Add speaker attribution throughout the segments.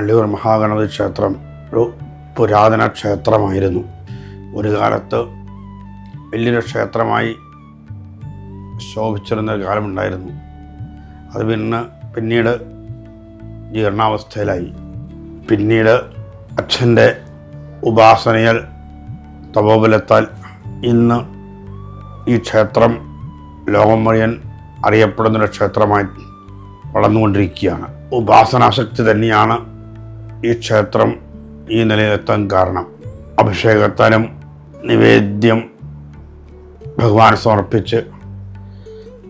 Speaker 1: മള്ളിയൂർ മഹാഗണപതി ക്ഷേത്രം ഒരു പുരാതന ക്ഷേത്രമായിരുന്നു. ഒരു കാലത്ത് വലിയൊരു ക്ഷേത്രമായി ശോഭിച്ചിരുന്നൊരു കാലമുണ്ടായിരുന്നു. അത് പിന്നീട് ജീർണാവസ്ഥയിലായി. പിന്നീട് അച്ഛൻ്റെ ഉപാസനയാൽ തപോബലത്താൽ ഇന്ന് ഈ ക്ഷേത്രം ലോകം മുഴുവൻ അറിയപ്പെടുന്നൊരു ക്ഷേത്രമായി വളർന്നുകൊണ്ടിരിക്കുകയാണ്. ഉപാസനാശക്തി തന്നെയാണ് ഈ ക്ഷേത്രം ഈ നിലയിലെത്താൻ കാരണം. അഭിഷേകത്താലും നിവേദ്യം ഭഗവാൻ സമർപ്പിച്ച്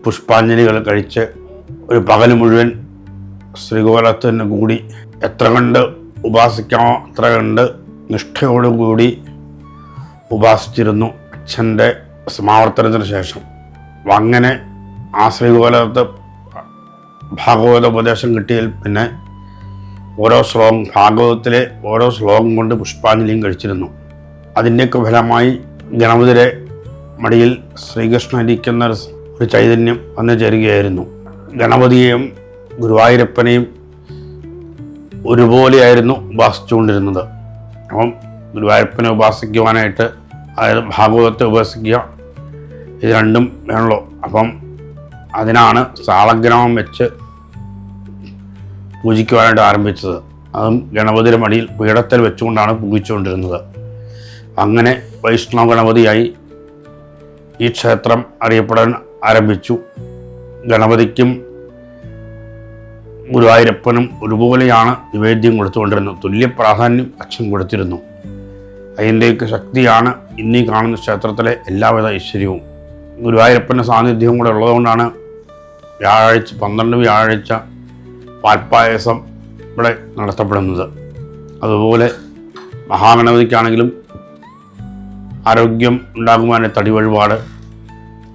Speaker 1: പുഷ്പാഞ്ജലികൾ കഴിച്ച് ഒരു പകൽ മുഴുവൻ ശ്രീകോലത്തിന് കൂടി എത്ര കണ്ട് ഉപാസിക്കാമോ അത്ര കണ്ട് നിഷ്ഠയോടുകൂടി ഉപാസിച്ചിരുന്നു അച്ഛൻ്റെ സമാവർത്തനത്തിന് ശേഷം. അങ്ങനെ ആ ശ്രീകോലത്ത് ഭാഗവത ഉപദേശം കിട്ടിയതിൽ പിന്നെ ഭാഗവതത്തിലെ ഓരോ ശ്ലോകം കൊണ്ട് പുഷ്പാഞ്ജലിയും കഴിച്ചിരുന്നു. അതിൻ്റെയൊക്കെ ഫലമായി ഗണപതിയുടെ മടിയിൽ ശ്രീകൃഷ്ണൻ ഇരിക്കുന്ന ഒരു ചൈതന്യം വന്നു ചേരുകയായിരുന്നു. ഗണപതിയെയും ഗുരുവായൂരപ്പനെയും ഒരുപോലെയായിരുന്നു ഉപാസിച്ചുകൊണ്ടിരുന്നത്. അപ്പം ഗുരുവായൂരപ്പനെ ഉപാസിക്കുവാനായിട്ട്, അതായത് ഭാഗവതത്തെ ഉപാസിക്കുക, ഇത് രണ്ടും വേണമല്ലോ. അപ്പം അതിനാണ് സാളഗ്രാമം വെച്ച് പൂജിക്കുവാനായിട്ട് ആരംഭിച്ചത്. അതും ഗണപതിയുടെ മടിയിൽ പീഠത്തിൽ വെച്ചുകൊണ്ടാണ് പൂജിച്ചുകൊണ്ടിരുന്നത്. അങ്ങനെ വൈഷ്ണവ ഗണപതിയായി ഈ ക്ഷേത്രം അറിയപ്പെടാൻ ആരംഭിച്ചു. ഗണപതിക്കും ഗുരുവായൂരപ്പനും ഒരുപോലെയാണ് നിവേദ്യം കൊടുത്തുകൊണ്ടിരുന്നത്. തുല്യ പ്രാധാന്യം അച്ഛൻ കൊടുത്തിരുന്നു. അതിൻ്റെയൊക്കെ ശക്തിയാണ് ഇന്നീ കാണുന്ന ക്ഷേത്രത്തിലെ എല്ലാവിധ ഐശ്വര്യവും. ഗുരുവായൂരപ്പൻ്റെ സാന്നിധ്യവും കൂടെ ഉള്ളതുകൊണ്ടാണ് 12 വ്യാഴാഴ്ച പാൽപ്പായസം ഇവിടെ നടത്തപ്പെടുന്നത്. അതുപോലെ മഹാഗണപതിക്കാണെങ്കിലും ആരോഗ്യം ഉണ്ടാകുവാനായിട്ട് തടി വഴിപാട്,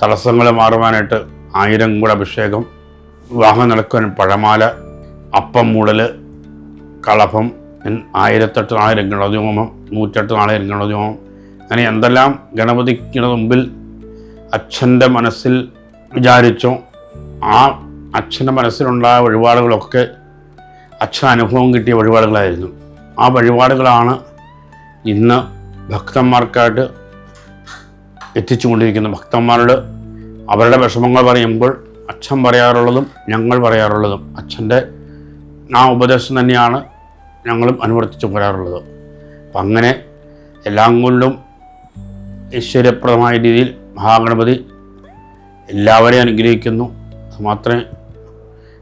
Speaker 1: തടസ്സങ്ങൾ മാറുവാനായിട്ട് 1000 കൂടെ അഭിഷേകം, വിവാഹം നടക്കുവാൻ പഴമാല, അപ്പം മൂടൽ, കളഭം, 1008 ഗണപതി ഹോമം, 108 നാളെ ഗണപതി ഹോമം, അങ്ങനെ എന്തെല്ലാം ഗണപതിക്ക് മുമ്പിൽ അച്ഛൻ്റെ മനസ്സിൽ വിചാരിച്ചോ ആ അച്ഛൻ്റെ മനസ്സിലുണ്ടായ വഴിപാടുകളൊക്കെ അച്ഛൻ അനുഭവം കിട്ടിയ വഴിപാടുകളായിരുന്നു. ആ വഴിപാടുകളാണ് ഇന്ന് ഭക്തന്മാർക്കായിട്ട് എത്തിച്ചുകൊണ്ടിരിക്കുന്നത്. ഭക്തന്മാരോട് അവരുടെ വിഷമങ്ങൾ പറയുമ്പോൾ അച്ഛൻ പറയാറുള്ളതും ഞങ്ങൾ പറയാറുള്ളതും അച്ഛൻ്റെ ആ ഉപദേശം തന്നെയാണ് ഞങ്ങളും അനുവർത്തിച്ച് പറയാറുള്ളത്. അപ്പം അങ്ങനെ എല്ലാം കൊണ്ടും ഐശ്വര്യപ്രദമായ രീതിയിൽ മഹാഗണപതി എല്ലാവരെയും അനുഗ്രഹിക്കുന്നു. അതുമാത്രമേ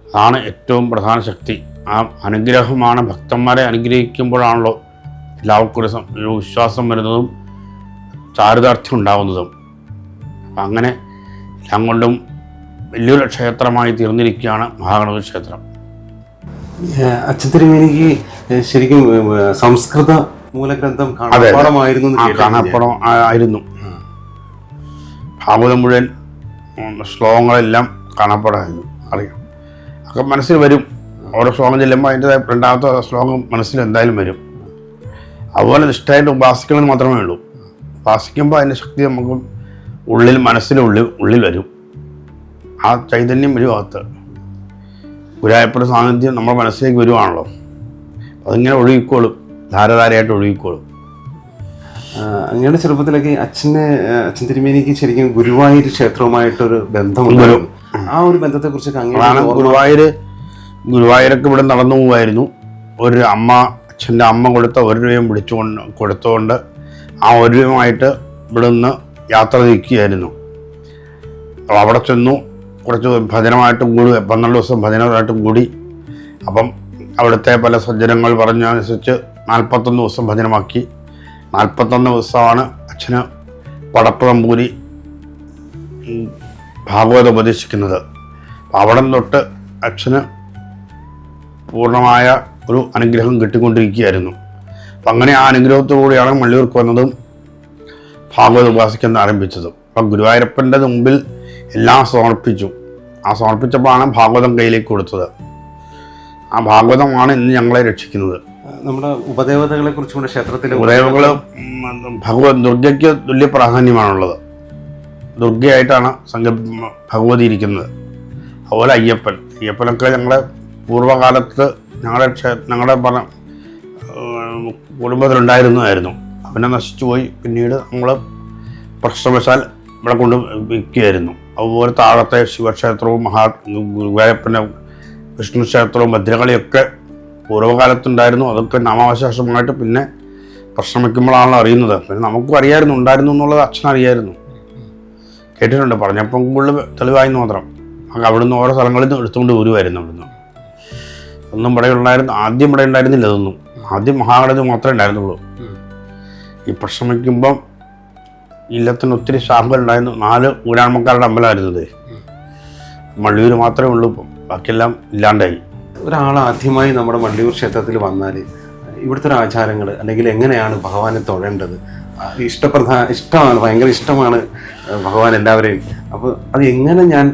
Speaker 1: അതാണ് ഏറ്റവും പ്രധാന ശക്തി. ആ അനുഗ്രഹമാണ് ഭക്തന്മാരെ അനുഗ്രഹിക്കുമ്പോഴാണല്ലോ എല്ലാവർക്കും ഒരു വിശ്വാസം വരുന്നതും ചാരിതാർത്ഥ്യം ഉണ്ടാകുന്നതും. അങ്ങനെ എല്ലാം കൊണ്ടും വലിയൊരു ക്ഷേത്രമായി തീർന്നിരിക്കുകയാണ് മഹാഗണപതി ക്ഷേത്രം.
Speaker 2: അച്ഛൻ തിരുമേനിക്ക് ശരിക്കും സംസ്കൃത മൂലഗ്രന്ഥം
Speaker 1: കാണാപ്പാടം ആയിരുന്നു. ഭാഗവതം മുഴുവൻ ശ്ലോകങ്ങളെല്ലാം കാണാപ്പാടായിരുന്നു. അറിയാം, ഒക്കെ മനസ്സിൽ വരും. ഓരോ ശ്ലോകം ചെല്ലുമ്പോൾ അതിൻ്റെതായ 2ാമത്തെ ശ്ലോകം മനസ്സിൽ എന്തായാലും വരും. അതുപോലെ നിഷ്ഠയായിട്ട് ഉപാസിക്കണമെന്ന് മാത്രമേ ഉള്ളൂ. ഉപാസിക്കുമ്പോൾ അതിൻ്റെ ശക്തി നമുക്ക് മനസ്സിനുള്ളിൽ വരും. ആ ചൈതന്യം വരും അകത്ത്. ഗുരുവായൂരപ്പൻ്റെ സാന്നിധ്യം നമ്മുടെ മനസ്സിലേക്ക് വരുവാണല്ലോ. അതിങ്ങനെ ഒഴുകിക്കോളും, ധാരധാരയായിട്ട് ഒഴുകിക്കോളും.
Speaker 2: അങ്ങയുടെ ചെറുപ്പത്തിലൊക്കെ അച്ഛൻ തിരുമേനിക്ക് ശരിക്കും ഗുരുവായൂർ ക്ഷേത്രവുമായിട്ടൊരു ബന്ധമുണ്ട്. ആ ഒരു ബന്ധത്തെക്കുറിച്ചൊക്കെ
Speaker 1: ഗുരുവായൂരൊക്കെ ഇവിടെ നടന്നു പോകുമായിരുന്നു. അച്ഛൻ്റെ അമ്മ കൊടുത്ത 1 രൂപയും കൊടുത്തുകൊണ്ട് ആ 1 രൂപയുമായിട്ട് ഇവിടെ നിന്ന് യാത്ര തിരിക്കുകയായിരുന്നു. അപ്പോൾ അവിടെ ചെന്നു കുറച്ച് ഭജനമായിട്ടും കൂടി 12 ദിവസം ഭജനമായിട്ടും കൂടി. അപ്പം അവിടുത്തെ പല സജ്ജനങ്ങൾ പറഞ്ഞനുസരിച്ച് 41 ദിവസം ഭജനമാക്കി. 41 ദിവസമാണ് അച്ഛന് പടപ്പുറംപൂരി ഭാഗവതം ഉപദേശിക്കുന്നത്. അവിടെ തൊട്ട് അച്ഛന് പൂർണ്ണമായ ഒരു അനുഗ്രഹം കിട്ടിക്കൊണ്ടിരിക്കുകയായിരുന്നു. അപ്പം അങ്ങനെ ആ അനുഗ്രഹത്തോടുകൂടിയാണ് മള്ളിയൂർക്ക് വന്നതും ഭാഗവതം ഉപാസിക്കാൻ ആരംഭിച്ചതും. അപ്പം ഗുരുവായൂരപ്പൻ്റെ മുമ്പിൽ എല്ലാം സമർപ്പിച്ചു. ആ സമർപ്പിച്ചപ്പോഴാണ് ഭാഗവതം കയ്യിലേക്ക് കൊടുത്തത്. ആ ഭാഗവതമാണ് ഇന്ന് ഞങ്ങളെ രക്ഷിക്കുന്നത്.
Speaker 2: നമ്മുടെ ഉപദേവതകളെ കുറിച്ചും ക്ഷേത്രത്തിലെ
Speaker 1: ഉപദേവകൾ ദുർഗയ്ക്ക് തുല്യ പ്രാധാന്യമാണുള്ളത്. ദുർഗയായിട്ടാണ് ഭഗവതി ഇരിക്കുന്നത്. അതുപോലെ അയ്യപ്പനൊക്കെ ഞങ്ങളുടെ പൂർവ്വകാലത്ത് ഞങ്ങളുടെ കുടുംബത്തിലുണ്ടായിരുന്നതായിരുന്നു. അവനെ നശിച്ചു പോയി. പിന്നീട് നമ്മൾ പ്രശ്നവശാൽ ഇവിടെ കൊണ്ട് വിൽക്കുകയായിരുന്നു. അതുപോലെ താഴത്തെ ശിവക്ഷേത്രവും ഗുരുവായൂരപ്പൻ്റെ വിഷ്ണു ക്ഷേത്രവും ഭദ്രകളിയൊക്കെ പൂർവ്വകാലത്തുണ്ടായിരുന്നു. അതൊക്കെ നാമാവശേഷമായിട്ട് പിന്നെ പ്രശ്നം വയ്ക്കുമ്പോഴാണല്ലോ അറിയുന്നത്. പിന്നെ നമുക്കും അറിയായിരുന്നു, ഉണ്ടായിരുന്നു എന്നുള്ളത് അച്ഛനറിയായിരുന്നു, കേട്ടിട്ടുണ്ട്. പറഞ്ഞപ്പം കൂടുതൽ തെളിവായെന്ന് മാത്രം. അവിടുന്ന് ഓരോ സ്ഥലങ്ങളിൽ നിന്ന് എടുത്തുകൊണ്ട് വരുമായിരുന്നു. അവിടുന്ന് ഒന്നും ഇവിടെ ഉണ്ടായിരുന്നു. ആദ്യം ഇവിടെ ഉണ്ടായിരുന്നില്ല ഇതൊന്നും. ആദ്യം മഹാഗണപതി മാത്രമേ ഉണ്ടായിരുന്നുള്ളൂ. ഈ പ്രശ്നം വയ്ക്കുമ്പം ഇല്ലത്തിന് ഒത്തിരി ശാഖകളുണ്ടായിരുന്നു. 4 ഊരാൺമക്കാരുടെ അമ്പലമായിരുന്നത്. മള്ളിയൂർ മാത്രമേ ഉള്ളൂ. ഇപ്പം ബാക്കിയെല്ലാം ഇല്ലാണ്ടായി.
Speaker 2: ഒരാൾ ആദ്യമായി നമ്മുടെ മള്ളിയൂർ ക്ഷേത്രത്തിൽ വന്നാൽ ഇവിടുത്തെ ഒരു ആചാരങ്ങൾ അല്ലെങ്കിൽ എങ്ങനെയാണ് ഭഗവാനെ തൊഴേണ്ടത്? ഇഷ്ടമാണ്, ഭയങ്കര ഇഷ്ടമാണ് ഭഗവാൻ എല്ലാവരെയും. അപ്പോൾ അത് എങ്ങനെ ഞാൻ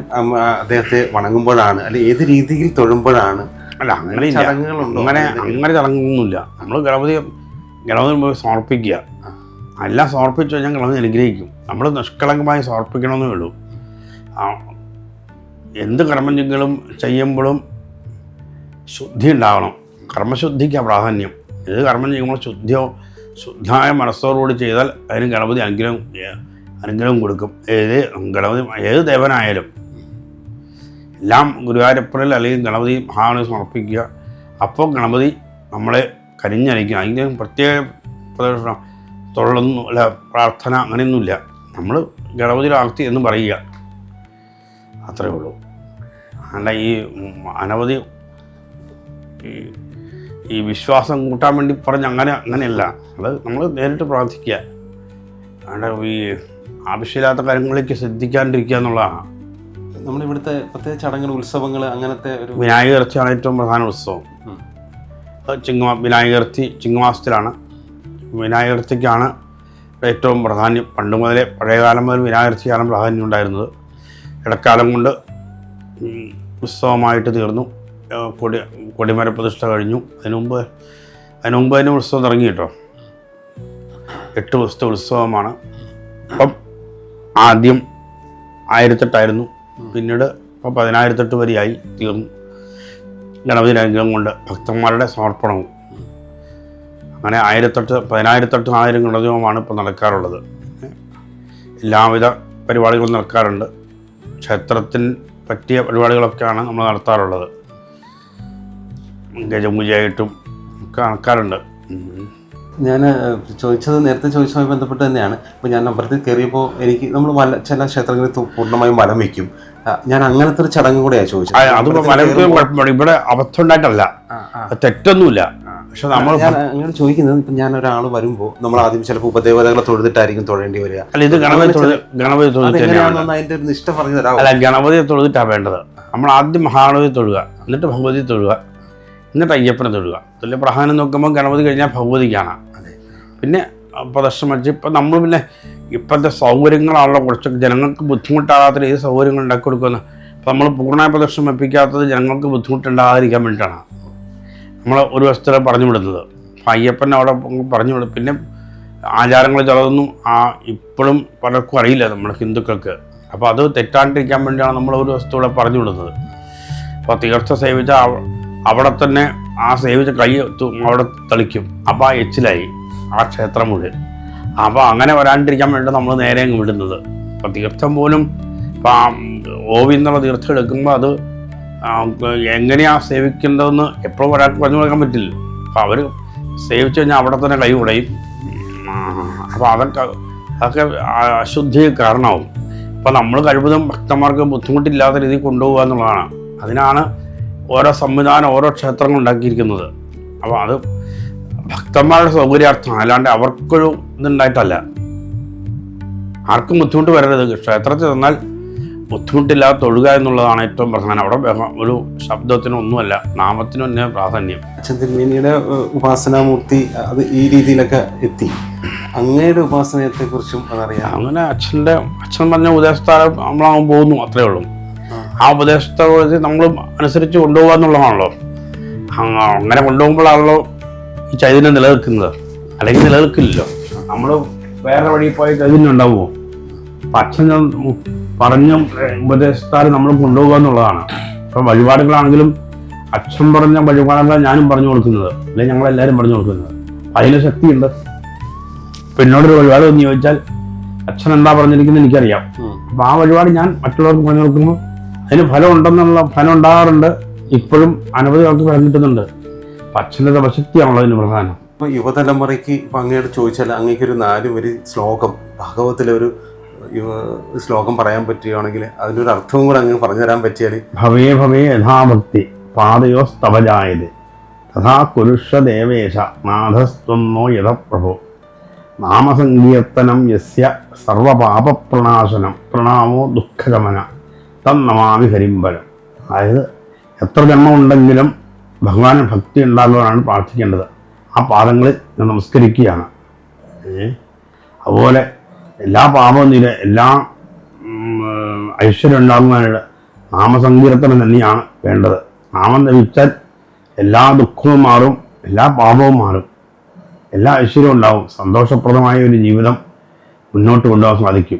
Speaker 2: അദ്ദേഹത്തെ വണങ്ങുമ്പോഴാണ്, അല്ലെങ്കിൽ ഏത് രീതിയിൽ തൊഴുമ്പോഴാണ്?
Speaker 1: അല്ല, അങ്ങനെ ചടങ്ങുകളുണ്ടോ? അങ്ങനെ ചടങ്ങൊന്നുമില്ല. നമ്മൾ ഗണപതി പോയി സമർപ്പിക്കുക. എല്ലാം സമർപ്പിച്ചു കഴിഞ്ഞാൽ ഗണപതി അനുഗ്രഹിക്കും. നമ്മൾ നിഷ്കളങ്കമായി സമർപ്പിക്കണമെന്നേ ഉള്ളൂ. എന്ത് കർമ്മം ചെയ്യുമ്പോഴും ശുദ്ധി ഉണ്ടാവണം. കർമ്മശുദ്ധിക്കാണ് പ്രാധാന്യം. ഏത് കർമ്മം ചെയ്യുമ്പോൾ ശുദ്ധമായ മനസ്സോടുകൂടി ചെയ്താൽ അതിന് ഗണപതി അനുഗ്രഹം കൊടുക്കും. ഏത് ദേവനായാലും എല്ലാം ഗുരുവായൂരപ്പനിൽ അല്ലെങ്കിൽ ഗണപതി മഹാഗണപതി സമർപ്പിക്കുക. അപ്പോൾ ഗണപതി നമ്മളെ കരിഞ്ഞടിക്കുക. അതിന് പ്രത്യേക പ്രദർശനം തൊഴിലൊന്നും അല്ല, പ്രാർത്ഥന അങ്ങനെയൊന്നുമില്ല. നമ്മൾ ഗണപതിയുടെ ആർത്തി എന്ന് പറയുക, അത്രയേ ഉള്ളൂ. അല്ല ഈ അനവധി ഈ വിശ്വാസം കൂട്ടാൻ വേണ്ടി പറഞ്ഞ് അങ്ങനെയല്ല. അത് നമ്മൾ നേരിട്ട് പ്രാർത്ഥിക്കുക. അല്ലാണ്ട് ഈ ആവശ്യമില്ലാത്ത കാര്യങ്ങളിലേക്ക് ശ്രദ്ധിക്കാണ്ടിരിക്കുക എന്നുള്ളതാണ്.
Speaker 2: നമ്മളിവിടുത്തെ പ്രത്യേക ചടങ്ങുകൾ, ഉത്സവങ്ങൾ, അങ്ങനത്തെ ഒരു
Speaker 1: വിനായകർത്തിയാണ് ഏറ്റവും പ്രധാന ഉത്സവം. വിനായകർത്തി ചിങ്ങമാസത്തിലാണ്. വിനായകർത്തിക്കാണ് ഏറ്റവും പ്രാധാന്യം. പണ്ട് മുതലേ പഴയകാലം മുതൽ വിനായകർത്തിക്കാണ് പ്രാധാന്യം ഉണ്ടായിരുന്നത്. ഇടക്കാലം കൊണ്ട് ഉത്സവമായിട്ട് തീർന്നു. കൊടിമര പ്രതിഷ്ഠ കഴിഞ്ഞു. അതിനു മുമ്പ് തന്നെ ഉത്സവം തുടങ്ങി കേട്ടോ. 8 ദിവസത്തെ ഉത്സവമാണ്. അപ്പം ആദ്യം 1008 പിന്നീട് ഇപ്പം 10,008 വരെയായി തീർന്നു. ഗണപതി അനുഗ്രഹം കൊണ്ട് ഭക്തന്മാരുടെ സമർപ്പണവും അങ്ങനെ 1008 ആയിരം ഗണദൈവമാണ് ഇപ്പോൾ നടക്കാറുള്ളത്. എല്ലാവിധ പരിപാടികളും നടക്കാറുണ്ട്. ക്ഷേത്രത്തിന് പറ്റിയ പരിപാടികളൊക്കെയാണ് നമ്മൾ നടത്താറുള്ളത്. ഗജപൂജയായിട്ടും ഒക്കെ നടക്കാറുണ്ട്.
Speaker 2: ഞാൻ നേരത്തെ ചോദിച്ചതുമായി ബന്ധപ്പെട്ട് തന്നെയാണ്. ഇപ്പോൾ ഞാൻ അമ്പലത്തിൽ കയറിയപ്പോൾ നമ്മൾ ചില ക്ഷേത്രങ്ങളിൽ പൂർണ്ണമായും വലം വയ്ക്കും. ഞാൻ അങ്ങനത്തെ ഒരു ചടങ്ങ് കൂടെയാണ് ചോദിച്ചത്.
Speaker 1: അതിപ്പോൾ വലം ഇവിടെ അബദ്ധം ഉണ്ടായിട്ടല്ല, തെറ്റൊന്നുമില്ല. പക്ഷെ നമ്മൾ
Speaker 2: അങ്ങനെ ചോദിക്കുന്നത്, ഇപ്പം ഞാൻ ഒരാൾ വരുമ്പോൾ നമ്മൾ ആദ്യം ചിലപ്പോൾ ഉപദേവതകളെ തൊഴുതിട്ടായിരിക്കും തൊഴേണ്ടി വരിക.
Speaker 1: അല്ല, ഇത് ഗണപതി
Speaker 2: അതിന്റെ ഒരു നിഷ്ഠ പറഞ്ഞു തരാം.
Speaker 1: അല്ല, ഗണപതിയെ തൊഴുതിട്ടാണ് വേണ്ടത്. നമ്മൾ ആദ്യം മഹാഗണപതി തൊഴുക, എന്നിട്ട് ഭഗവതി തൊഴുക, എന്നിട്ട് അയ്യപ്പനെ തൊഴുക. തുല്യ പ്രാധാന്യം നോക്കുമ്പോൾ ഗണപതി കഴിഞ്ഞാൽ ഭഗവതിക്കാണ്. പിന്നെ പ്രദർശനം വെച്ച് ഇപ്പം നമ്മൾ പിന്നെ ഇപ്പോഴത്തെ സൗകര്യങ്ങളാണല്ലോ കുറച്ചൊക്കെ ജനങ്ങൾക്ക് ബുദ്ധിമുട്ടാകാത്ത രീതി സൗകര്യങ്ങൾ ഉണ്ടാക്കി കൊടുക്കുന്നത്. അപ്പം നമ്മൾ പൂർണ്ണമായ പ്രദർശനം വെപ്പിക്കാത്തത് ജനങ്ങൾക്ക് ബുദ്ധിമുട്ടുണ്ടാകാതിരിക്കാൻ വേണ്ടിയിട്ടാണ് നമ്മൾ ഒരു വശത്തിൽ പറഞ്ഞു വിടുന്നത്. അപ്പം അയ്യപ്പനെ അവിടെ പറഞ്ഞു വിടും. പിന്നെ ആചാരങ്ങൾ ചിലതൊന്നും ഇപ്പോഴും പലർക്കും അറിയില്ല നമ്മുടെ ഹിന്ദുക്കൾക്ക്. അപ്പോൾ അത് തെറ്റാണ്ടിരിക്കാൻ വേണ്ടിയാണ് നമ്മൾ ഒരു വശത്തൂടെ പറഞ്ഞു വിടുന്നത്. അപ്പോൾ തീർത്ഥ സേവിച്ച അവിടെ തന്നെ സേവിച്ച കൈ അവിടെ തെളിക്കും. അപ്പോൾ എച്ചിലായി ആ ക്ഷേത്രം മുഴുവൻ. അപ്പോൾ അങ്ങനെ വരാണ്ടിരിക്കാൻ വേണ്ടി നമ്മൾ നേരെ അങ്ങ് വിടുന്നത്. അപ്പോൾ തീർത്ഥം പോലും ഇപ്പം ഓവി എന്നുള്ള തീർത്ഥം എടുക്കുമ്പോൾ അത് എങ്ങനെയാണ് സേവിക്കേണ്ടതെന്ന് എപ്പോഴും ഒരാൾക്ക് പറഞ്ഞു കൊടുക്കാൻ പറ്റില്ല. അപ്പോൾ അവർ സേവിച്ച് കഴിഞ്ഞാൽ അവിടെ തന്നെ കൈ ഉടയും. അപ്പോൾ അതൊക്കെ അശുദ്ധി കാരണമാവും. അപ്പോൾ നമ്മൾ കഴിവതും ഭക്തന്മാർക്ക് ബുദ്ധിമുട്ടില്ലാത്ത രീതിയിൽ കൊണ്ടുപോകുക എന്നുള്ളതാണ്. അതിനാണ് ഓരോ സംവിധാനം, ഓരോ ക്ഷേത്രങ്ങൾ ഉണ്ടാക്കിയിരിക്കുന്നത്. അപ്പോൾ അത് ഭക്തന്മാരുടെ സൗകര്യാർത്ഥമാണ്, അല്ലാണ്ട് അവർക്കൊരു ഇതുണ്ടായിട്ടല്ല. ആർക്കും ബുദ്ധിമുട്ട് വരരുത്. ക്ഷേത്രത്തിൽ ചെന്നാൽ ബുദ്ധിമുട്ടില്ലാതെ തൊഴുക എന്നുള്ളതാണ് ഏറ്റവും പ്രധാനം. അവിടെ ഒരു ശബ്ദത്തിനൊന്നുമല്ല, നാമത്തിനും തന്നെ പ്രാധാന്യം.
Speaker 2: അച്ഛൻ തിരുമേനിയുടെ ഉപാസനാമൂർത്തി അത് ഈ രീതിയിലൊക്കെ എത്തി. അങ്ങയുടെ ഉപാസനയെക്കുറിച്ചും അതറിയാം.
Speaker 1: അങ്ങനെ അച്ഛൻ പറഞ്ഞ ഉപദേശത്താരം നമ്മളാകും പോകുന്നു, അത്രേ ഉള്ളൂ. ആ ഉപദേശത്തോട് നമ്മൾ അനുസരിച്ച് കൊണ്ടുപോകുക എന്നുള്ളതാണല്ലോ. അങ്ങനെ കൊണ്ടുപോകുമ്പോഴാണല്ലോ ഈ ചൈതന്യം നിലനിൽക്കുന്നത്. അല്ലെങ്കിൽ നിലനിൽക്കില്ലല്ലോ. നമ്മൾ വേറെ വഴി പോയി ചൈതന്യം ഉണ്ടാവുമോ? അപ്പം അച്ഛൻ പറഞ്ഞ ഉപദേശത്താരം നമ്മൾ കൊണ്ടുപോകുക എന്നുള്ളതാണ്. ഇപ്പം വഴിപാടുകളാണെങ്കിലും അച്ഛൻ പറഞ്ഞ വഴിപാടുകളാണ് ഞാനും പറഞ്ഞു കൊടുക്കുന്നത്, അല്ലെങ്കിൽ ഞങ്ങളെല്ലാവരും പറഞ്ഞു കൊടുക്കുന്നത്. അതിന് ശക്തിയുണ്ട്. ഇപ്പം എന്നോടൊരു വഴിപാട് എന്ന് ചോദിച്ചാൽ അച്ഛൻ എന്താ പറഞ്ഞിരിക്കുന്നത് എനിക്കറിയാം. അപ്പം ആ വഴിപാട് ഞാൻ മറ്റുള്ളവർക്ക് പറഞ്ഞു കൊടുക്കുമ്പോൾ അതിന് ഫലം ഉണ്ടെന്നുള്ള ഫലം ഉണ്ടാകാറുണ്ട്. ഇപ്പോഴും അനവധി ആൾക്ക് ഫലം കിട്ടുന്നുണ്ട്. അപ്പം അച്ഛൻ്റെ തപശക്തിയാണല്ലോ അതിന് പ്രധാനം.
Speaker 2: ഇപ്പോൾ യുവതലമുറയ്ക്ക് ഇപ്പം അങ്ങയോട് ചോദിച്ചാൽ അങ്ങേക്കൊരു 4 വരി ശ്ലോകം, ഭാഗവത്തിലെ ഒരു ശ്ലോകം പറയാൻ പറ്റുകയാണെങ്കിൽ അതിൻ്റെ ഒരു അർത്ഥവും കൂടെ അങ്ങ് പറഞ്ഞു തരാൻ പറ്റിയാൽ.
Speaker 1: ഭവേ ഭവേ യഥാഭക്തി പാദയോ സ്തവജായത് തഥാ കുരുഷ ദേവേശ നാഥസ്ത്വന്നോ യഥ പ്രഭോ നാമസങ്കീർത്തനം യസ്യ സർവപാപപ്രണാശനം പ്രണാമോ ദുഃഖഗമന തന്നമാമി ഹരിമ്പലം. അതായത് എത്ര ജന്മം ഉണ്ടെങ്കിലും ഭഗവാന് ഭക്തി ഉണ്ടാകുവാനാണ് പ്രാർത്ഥിക്കേണ്ടത്. ആ പാദങ്ങളിൽ ഞാൻ നമസ്കരിക്കുകയാണ്. അതുപോലെ എല്ലാ പാപവും എല്ലാ ഐശ്വര്യം ഉണ്ടാകുവാനായിട്ട് നാമസങ്കീർത്തനം തന്നെയാണ് വേണ്ടത്. നാമം ലഭിച്ചാൽ എല്ലാ ദുഃഖവും മാറും, എല്ലാ പാപവും മാറും, എല്ലാ ഐശ്വര്യവും ഉണ്ടാവും. സന്തോഷപ്രദമായ ഒരു ജീവിതം മുന്നോട്ട് കൊണ്ടുപോകാൻ സാധിക്കും.